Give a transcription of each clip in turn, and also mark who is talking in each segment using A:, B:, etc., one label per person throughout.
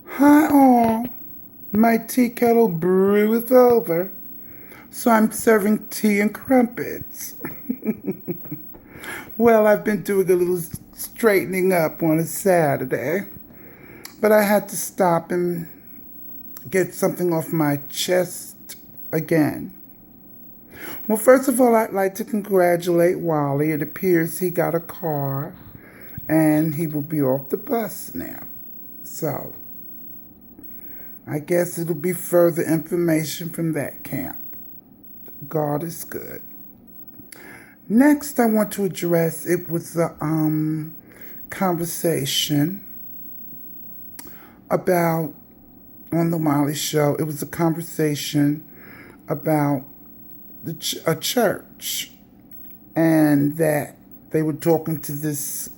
A: Hi all, my tea kettle brew is over, so I'm serving tea and crumpets. Well, I've been doing a little straightening up on a Saturday, but I had to stop and get something off my chest again. Well, first of all, I'd like to congratulate Wiley. It appears he got a car and he will be off the bus now. So, I guess it'll be further information from that camp. God is good. Next, I want to address it was a conversation about on the Wiley show. It was a conversation about a church, and that they were talking to this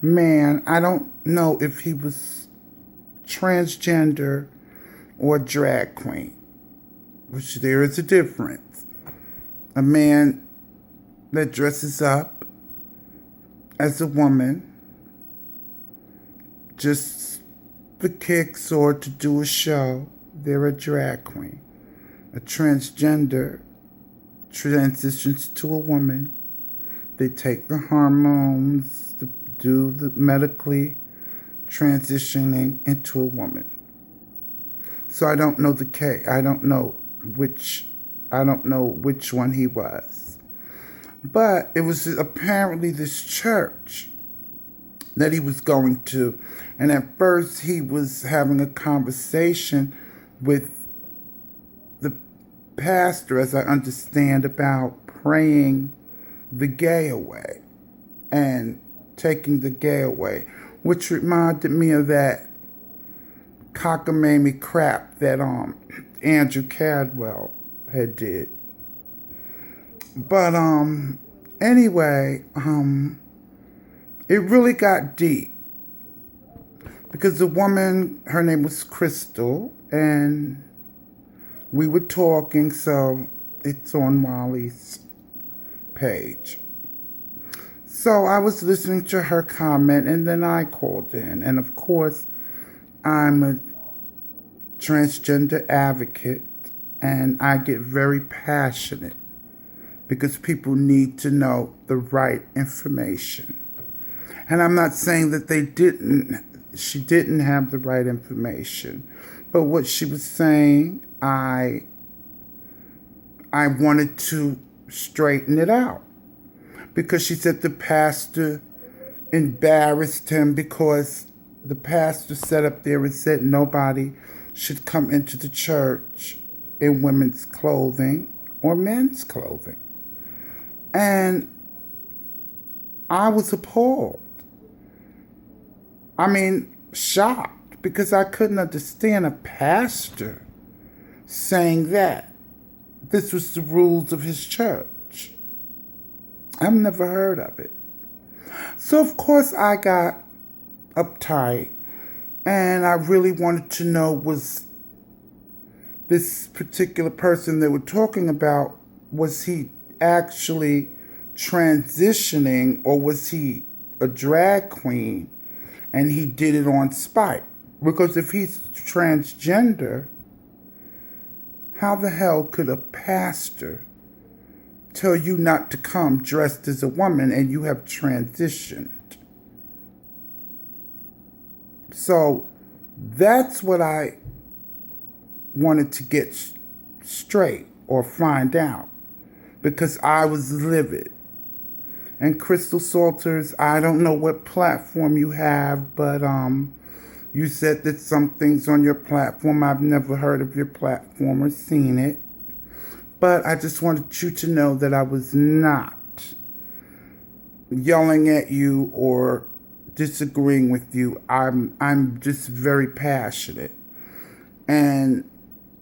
A: man. I don't know if he was transgender or drag queen, which there is a difference. A man that dresses up as a woman just for kicks or to do a show, they're a drag queen. A transgender transitions to a woman. They take the hormones to do the medically transitioning into a woman. So I don't know the case. I don't know which one he was. But it was apparently this church that he was going to. And at first he was having a conversation with the pastor, as I understand, about praying the gay away and taking the gay away, which reminded me of that cockamamie crap that Andrew Cadwell had did. But anyway, it really got deep because the woman, her name was Crystal, and we were talking, so it's on Wiley's page. So I was listening to her comment, and then I called in. And of course, I'm a transgender advocate, and I get very passionate because people need to know the right information. And I'm not saying that she didn't have the right information, but what she was saying, I wanted to straighten it out, because she said the pastor embarrassed him because the pastor sat up there and said nobody should come into the church in women's clothing or men's clothing. And I was appalled. I mean, shocked, because I couldn't understand a pastor saying that. This was the rules of his church. I've never heard of it. So, of course, I got uptight, and I really wanted to know, was this particular person they were talking about, was he actually transitioning, or was he a drag queen and he did it on spite? Because if he's transgender, how the hell could a pastor tell you not to come dressed as a woman and you have transitioned? So that's what I wanted to get straight or find out, because I was livid. And Crystal Salters, I don't know what platform you have, but you said that some things on your platform, I've never heard of your platform or seen it. But I just wanted you to know that I was not yelling at you or disagreeing with you. I'm just very passionate. And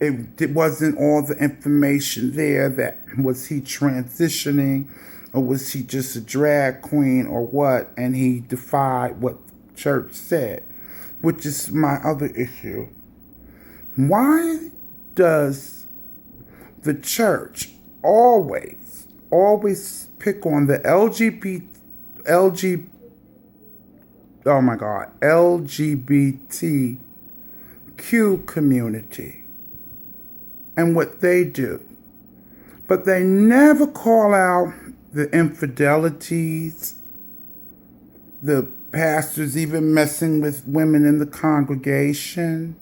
A: it wasn't all the information there that was he transitioning, or was he just a drag queen, or what, and he defied what the church said, which is my other issue. Why does the church always pick on the oh my God, LGBTQ community and what they do. But they never call out the infidelities, the pastors even messing with women in the congregation.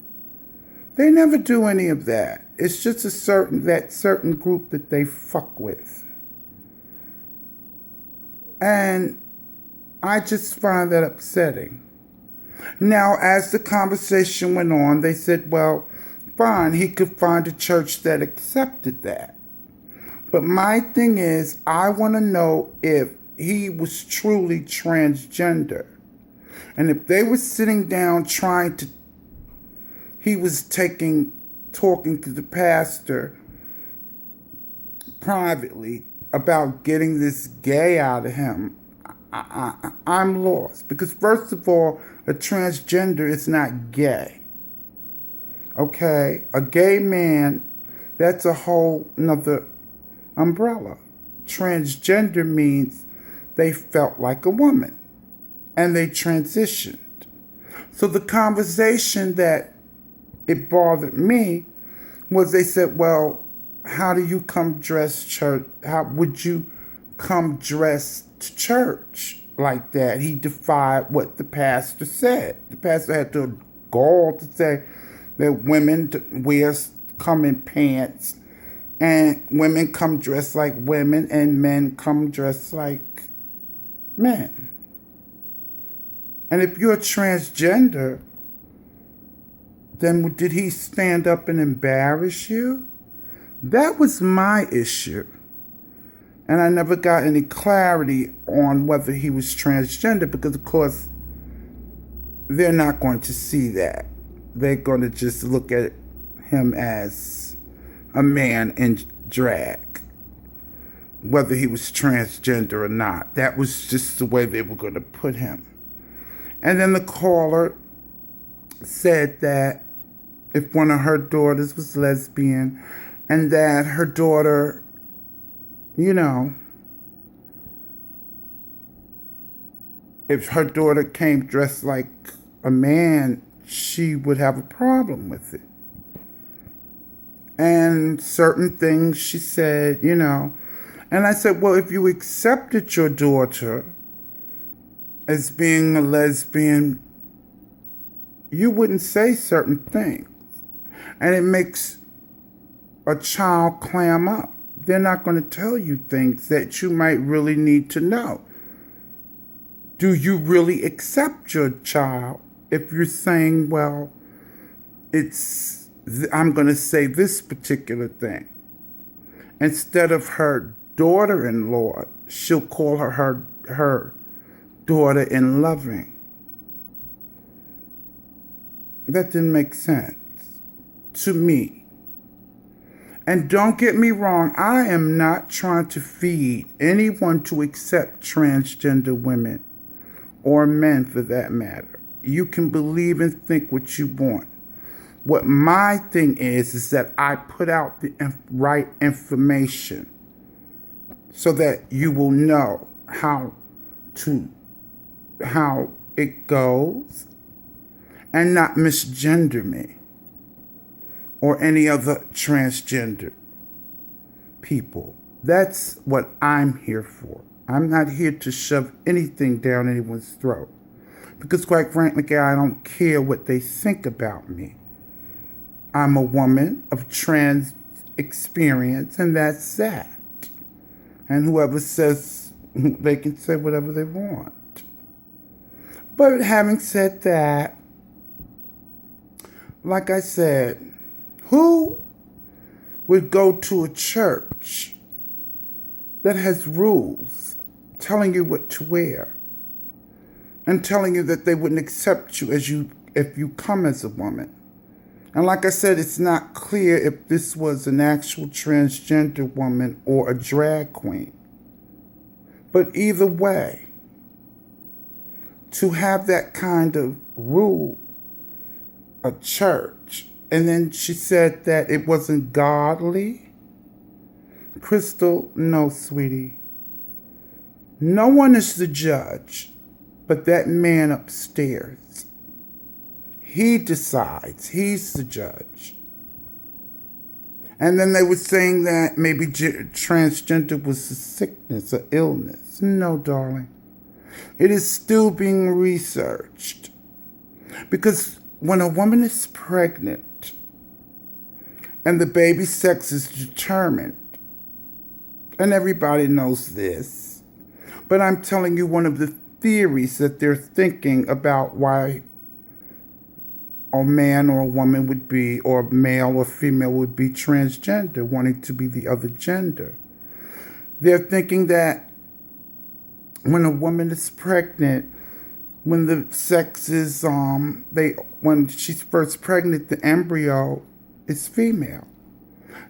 A: They never do any of that. It's just that certain group that they fuck with. And I just find that upsetting. Now, as the conversation went on, they said, well, fine, he could find a church that accepted that. But my thing is, I want to know if he was truly transgender. And if they were sitting down he was talking to the pastor privately about getting this gay out of him, I'm lost. Because first of all, a transgender is not gay. Okay? A gay man, that's a whole nother umbrella. Transgender means they felt like a woman and they transitioned. So the conversation that it bothered me was they said, well, how do you come dressed church? How would you come dressed to church like that? He defied what the pastor said. The pastor had the gall to say that women come in pants and women come dressed like women and men come dressed like men. And if you're transgender, then did he stand up and embarrass you? That was my issue. And I never got any clarity on whether he was transgender because, of course, they're not going to see that. They're going to just look at him as a man in drag, whether he was transgender or not. That was just the way they were going to put him. And then the caller said that if one of her daughters was lesbian and that her daughter, if her daughter came dressed like a man, she would have a problem with it. And certain things she said, And I said, well, if you accepted your daughter as being a lesbian, you wouldn't say certain things. And it makes a child clam up. They're not going to tell you things that you might really need to know. Do you really accept your child if you're saying, well, I'm going to say this particular thing? Instead of her daughter-in-law, she'll call her daughter-in-loving. That didn't make sense to me. And don't get me wrong, I am not trying to feed anyone to accept transgender women or men for that matter. You can believe and think what you want. What my thing is that I put out the right information so that you will know how it goes and not misgender me or any other transgender people. That's what I'm here for. I'm not here to shove anything down anyone's throat. Because quite frankly, I don't care what they think about me. I'm a woman of trans experience, and that's that. And whoever says, they can say whatever they want. But having said that, like I said, who would go to a church that has rules telling you what to wear and telling you that they wouldn't accept you if you come as a woman? And like I said, it's not clear if this was an actual transgender woman or a drag queen. But either way, to have that kind of rule, a church, and then she said that it wasn't godly. Crystal, no, sweetie. No one is the judge. But that man upstairs, he decides, he's the judge. And then they were saying that maybe transgender was a sickness, an illness. No, darling. It is still being researched. Because when a woman is pregnant and the baby's sex is determined, and everybody knows this, but I'm telling you one of the theories that they're thinking about why a man or a woman would be, or male or female would be transgender, wanting to be the other gender. They're thinking that when a woman is pregnant, when the sex is, when she's first pregnant, the embryo is female.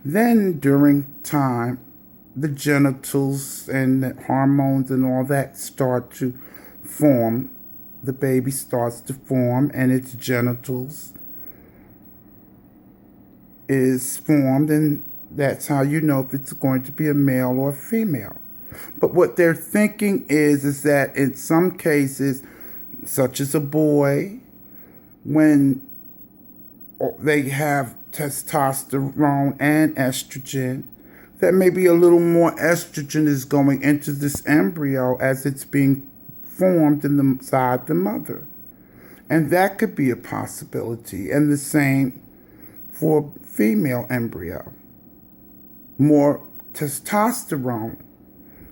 A: Then during time, the genitals and the hormones and all that start to form. The baby starts to form and its genitals is formed, and that's how you know if it's going to be a male or a female. But what they're thinking is that in some cases, such as a boy, when they have testosterone and estrogen, that maybe a little more estrogen is going into this embryo as it's being formed inside the mother. And that could be a possibility. And the same for female embryo. More testosterone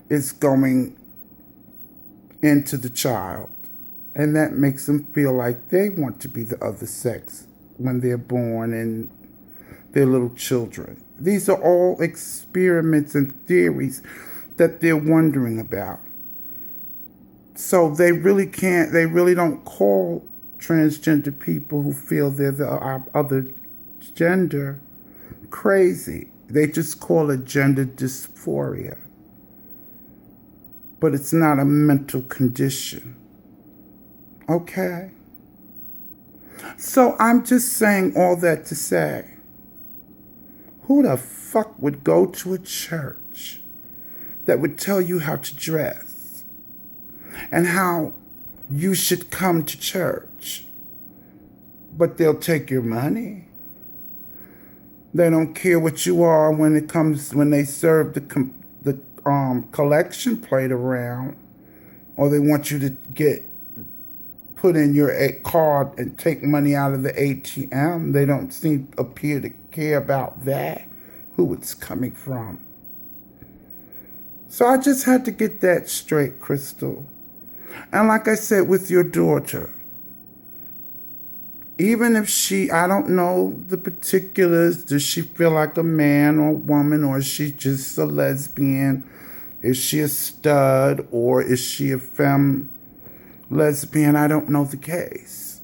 A: is going into the child. And that makes them feel like they want to be the other sex when they're born and they're little children. These are all experiments and theories that they're wondering about. So they really don't call transgender people who feel they're the other gender crazy. They just call it gender dysphoria. But it's not a mental condition. Okay? So I'm just saying all that to say, who the fuck would go to a church that would tell you how to dress and how you should come to church, but they'll take your money? They don't care what you are when they serve the collection plate around, or they want you to put in your card and take money out of the ATM. They don't appear to care about that, who it's coming from. So I just had to get that straight, Crystal. And like I said, with your daughter, even if I don't know the particulars, does she feel like a man or a woman, or is she just a lesbian? Is she a stud, or is she a femme lesbian? I don't know the case.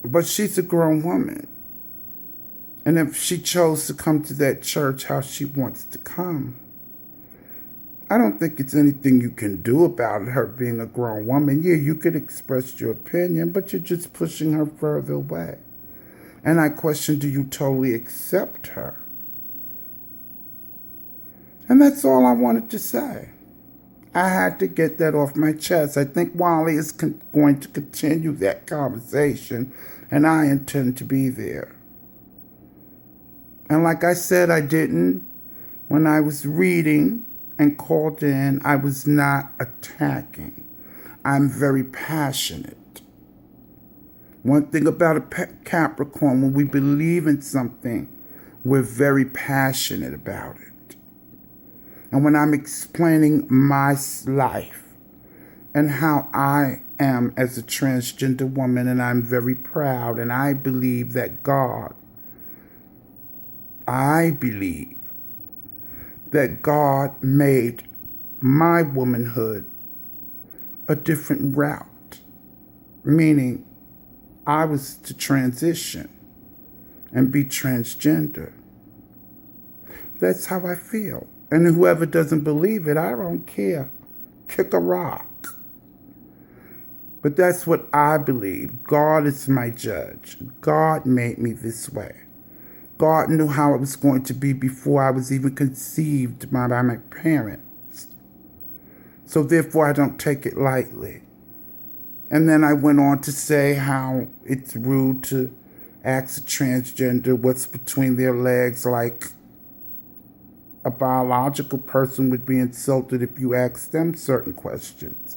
A: But she's a grown woman. And if she chose to come to that church how she wants to come, I don't think it's anything you can do about her being a grown woman. Yeah, you could express your opinion, but you're just pushing her further away. And I question, do you totally accept her? And that's all I wanted to say. I had to get that off my chest. I think Wiley is going to continue that conversation, and I intend to be there. And like I said, when I was reading and called in, I was not attacking. I'm very passionate. One thing about a Capricorn, when we believe in something, we're very passionate about it. And when I'm explaining my life and how I am as a transgender woman, and I'm very proud, and I believe that God made my womanhood a different route, meaning I was to transition and be transgender. That's how I feel. And whoever doesn't believe it, I don't care. Kick a rock. But that's what I believe. God is my judge. God made me this way. God knew how it was going to be before I was even conceived by my parents. So therefore, I don't take it lightly. And then I went on to say how it's rude to ask a transgender what's between their legs, like a biological person would be insulted if you asked them certain questions.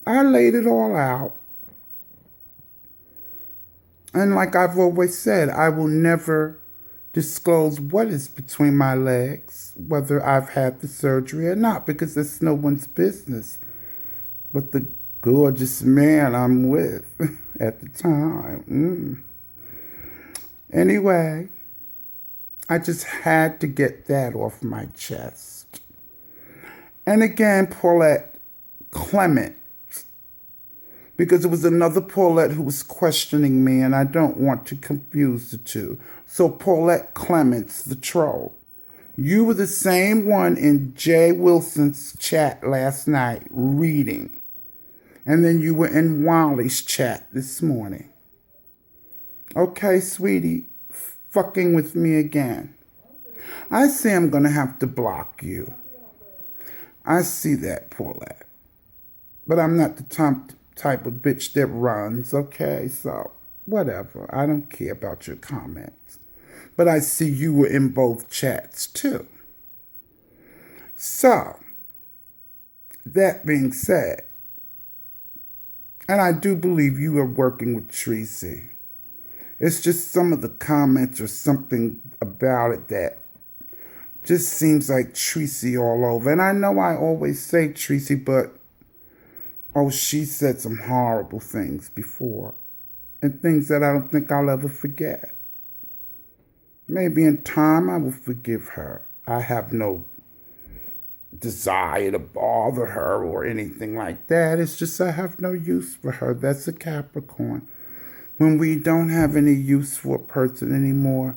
A: I laid it all out. And like I've always said, I will never disclose what is between my legs, whether I've had the surgery or not, because it's no one's business. But the gorgeous man I'm with at the time. Anyway, I just had to get that off my chest. And again, Paulette Clement, because it was another Paulette who was questioning me, and I don't want to confuse the two. So Paulette Clements, the troll, you were the same one in Jay Wilson's chat last night reading. And then you were in Wiley's chat this morning. Okay, sweetie, fucking with me again. I see I'm going to have to block you. I see that, Paulette. But I'm not the type of bitch that runs, okay? So, whatever. I don't care about your comments. But I see you were in both chats, too. So, that being said, and I do believe you are working with Tracy. It's just some of the comments or something about it that just seems like Tracy all over. And I know I always say Tracy, but she said some horrible things before. And things that I don't think I'll ever forget. Maybe in time I will forgive her. I have no desire to bother her or anything like that. It's just I have no use for her. That's a Capricorn. When we don't have any use for a person anymore,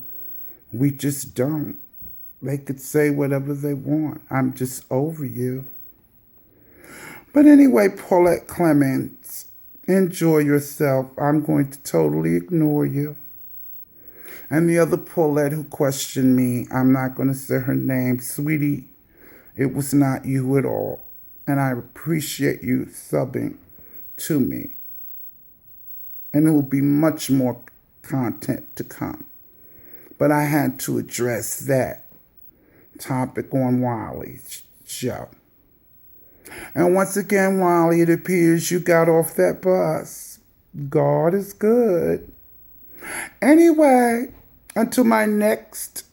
A: we just don't. They could say whatever they want. I'm just over you. But anyway, Paulette Clements, enjoy yourself. I'm going to totally ignore you. And the other Paulette who questioned me, I'm not going to say her name. Sweetie, it was not you at all. And I appreciate you subbing to me. And there will be much more content to come. But I had to address that topic on Wiley's show. And once again, Wiley, it appears you got off that bus. God is good. Anyway, until my next,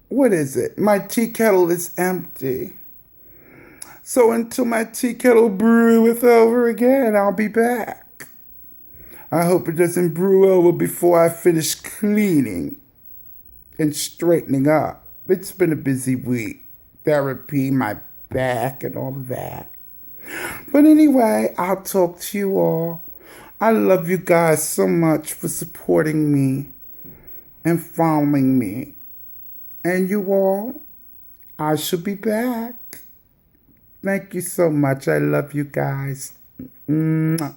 A: what is it? My tea kettle is empty. So until my tea kettle breweth over again, I'll be back. I hope it doesn't brew over before I finish cleaning and straightening up. It's been a busy week. Therapy, my back, and all of that. But anyway, I'll talk to you all. I love you guys so much for supporting me and following me. And you all, I shall be back. Thank you so much. I love you guys. Mwah.